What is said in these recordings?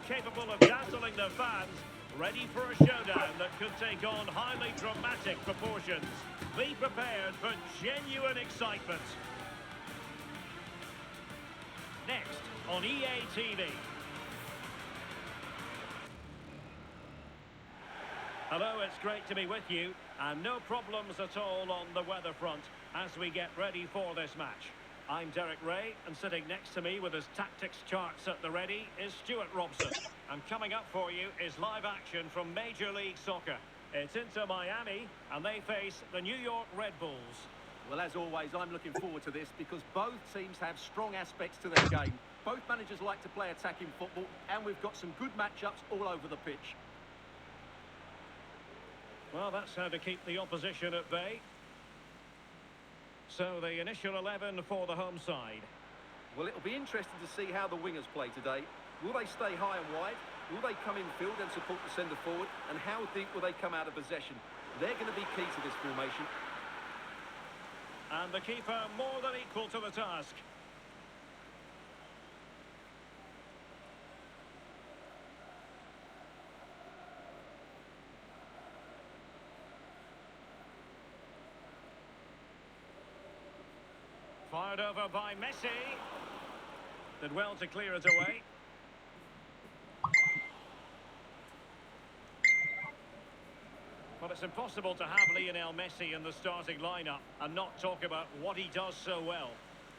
capable of dazzling the fans, ready for a showdown that could take on highly dramatic proportions. Be prepared for genuine excitement. Next on EA TV. Hello, it's great to be with you, and no problems at all on the weather front as we get ready for this match. I'm Derek Ray, and sitting next to me with his tactics charts at the ready is Stuart Robson. And coming up for you is live action from Major League Soccer. It's Inter Miami, and they face the New York Red Bulls. Well, as always, I'm looking forward to this because both teams have strong aspects to their game. Both managers like to play attacking football, and we've got some good matchups all over the pitch. Well, that's how to keep the opposition at bay. So, the initial 11 for the home side. Well, it'll be interesting to see how the wingers play today. Will they stay high and wide? Will they come in field and support the centre forward? And how deep will they come out of possession? They're going to be key to this formation. And the keeper more than equal to the task. Fired over by Messi. Did well to clear it away. Well, it's impossible to have Lionel Messi in the starting lineup and not talk about what he does so well.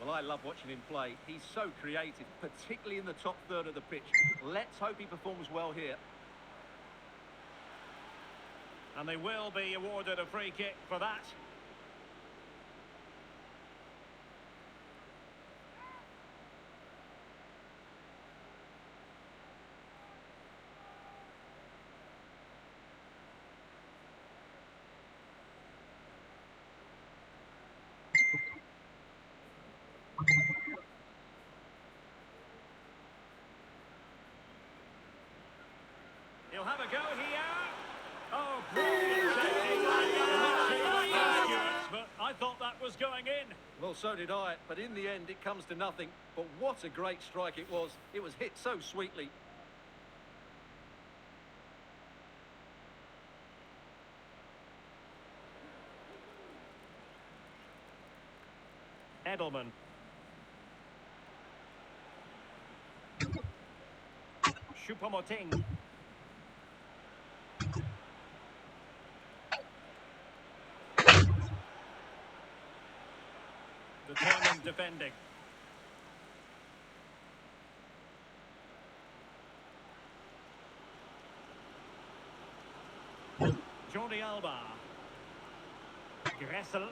Well, I love watching him play. He's so creative, particularly in the top third of the pitch. Let's hope he performs well here. And they will be awarded a free kick for that. He'll have a go here. Oh, brilliant saving. But I thought that was going in. Well, so did I, but in the end it comes to nothing. But what a great strike it was. It was hit so sweetly. Edelman. Choupo-Moting. Determined defending. Jordi Alba. Gressel.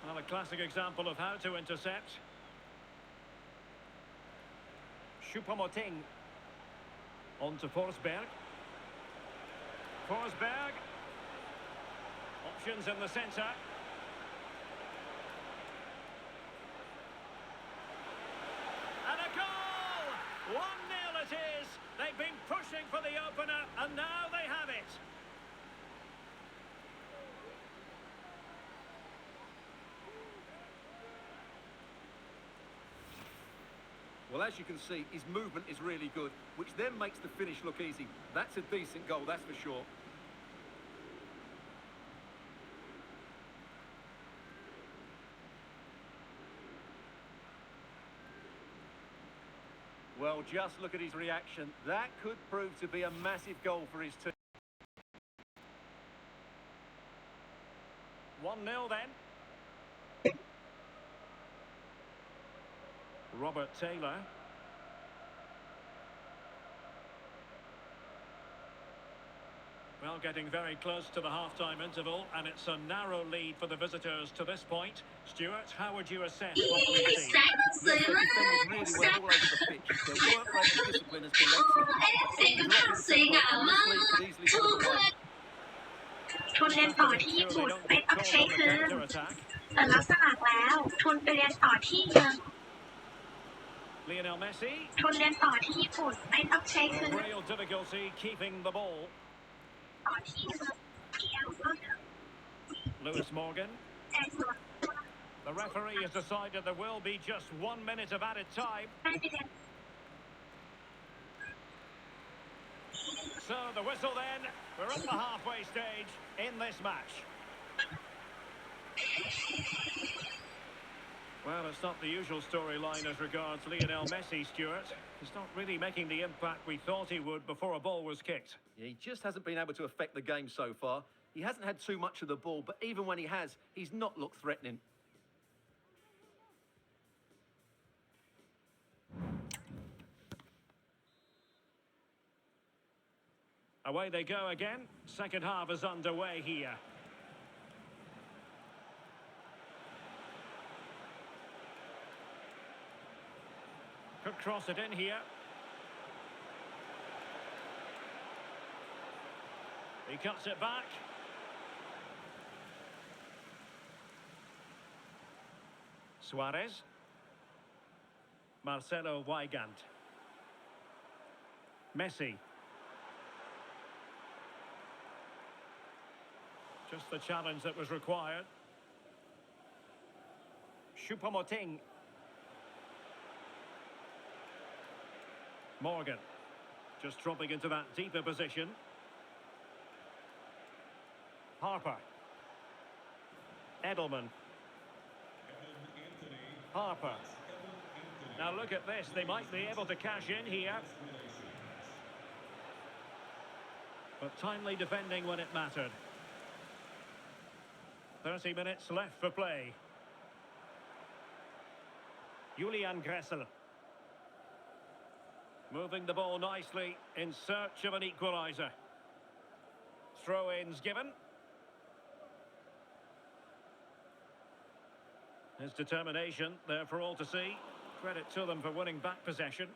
Well, a classic example of how to intercept. Choupo-Moting. On to Forsberg. Forsberg. Options in the centre. And a goal! 1-0 it is. They've been pushing for the opener, and now they have it. Well, as you can see, his movement is really good, which then makes the finish look easy. That's a decent goal, that's for sure. Well, just look at his reaction. That could prove to be a massive goal for his team. 1-0 then. Robert Taylor. Well, getting very close to the half-time interval, and it's a narrow lead for the visitors to this point. Stuart, how would you assess what we've seen? Yes, they defended really well all over the pitch. Their work rate and discipline has been excellent. ทุนเรียนต่อที่ญี่ปุ่นไม่ต้องใช้คืนแต่รับสมัครแล้วทุนไปเรียนต่อที่เมือง Lionel Messi. ทุนเรียนต่อที่ญี่ปุ่นไม่ต้องใช้คืน Real difficulty keeping the ball. ต่อที่เมืองเที่ยว Lewis Morgan. The The referee has decided there will be just 1 minute of added time. ได้ไปเรียน So the whistle then. We're at the halfway stage in this match. Well, it's not the usual storyline as regards Lionel Messi, Stuart. He's not really making the impact we thought he would before a ball was kicked. Yeah, he just hasn't been able to affect the game so far. He hasn't had too much of the ball, but even when he has, he's not looked threatening. Away they go again. Second half is underway here. Could cross it in here. He cuts it back. Suarez. Marcelo Weigand. Messi. Just the challenge that was required. Choupo-Moting. Morgan. Just dropping into that deeper position. Harper. Edelman. Harper. Now look at this. They might be able to cash in here. But timely defending when it mattered. 30 minutes left for play. Julian Gressel. Moving the ball nicely in search of an equaliser. Throw-ins given. His determination there for all to see. Credit to them for winning back possession.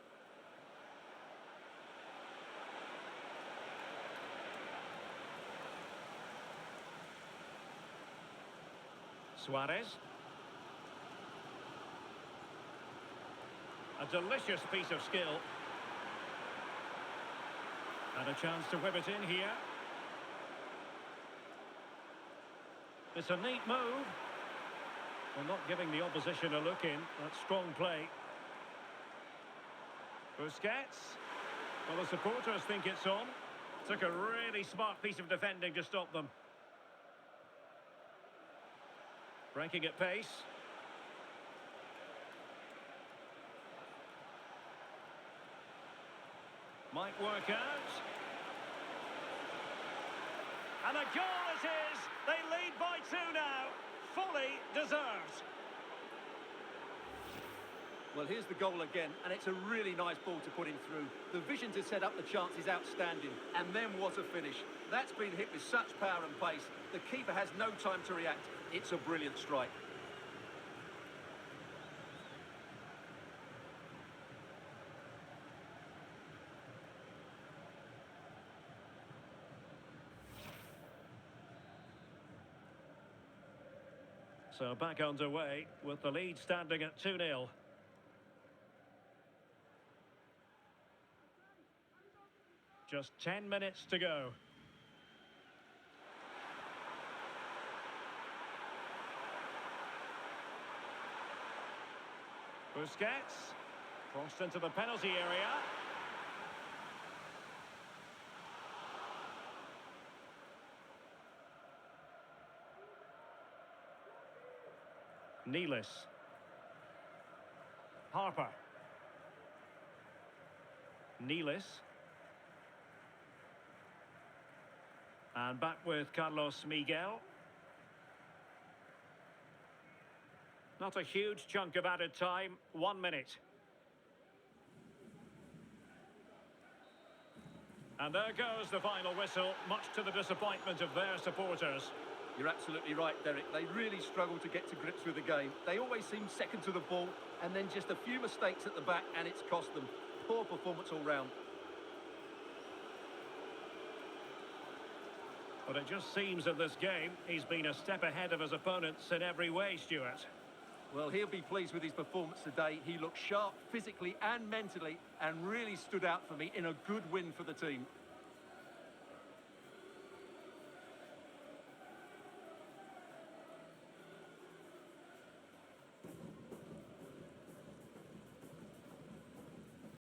Suarez. A delicious piece of skill. And a chance to whip it in here. It's a neat move. Well, not giving the opposition a look in. That's strong play. Busquets. Well, the supporters think it's on. Took a really smart piece of defending to stop them. Breaking at pace. Might work out. And a goal it is! They lead by 2 now. Fully deserved. Well, here's the goal again, and it's a really nice ball to put him through. The vision to set up the chance is outstanding, and then what a finish. That's been hit with such power and pace. The keeper has no time to react. It's a brilliant strike. So back underway with the lead standing at 2-0. Just 10 minutes to go. Busquets. Crossed into the penalty area. Nealis. Harper. Nealis. And back with Carlos Miguel. Not a huge chunk of added time. 1 minute. And there goes the final whistle, much to the disappointment of their supporters. You're absolutely right, Derek. They really struggle to get to grips with the game. They always seem second to the ball, and then just a few mistakes at the back, and it's cost them. Poor performance all round. But it just seems in this game, he's been a step ahead of his opponents in every way, Stuart. Well, he'll be pleased with his performance today. He looked sharp physically and mentally, and really stood out for me in a good win for the team.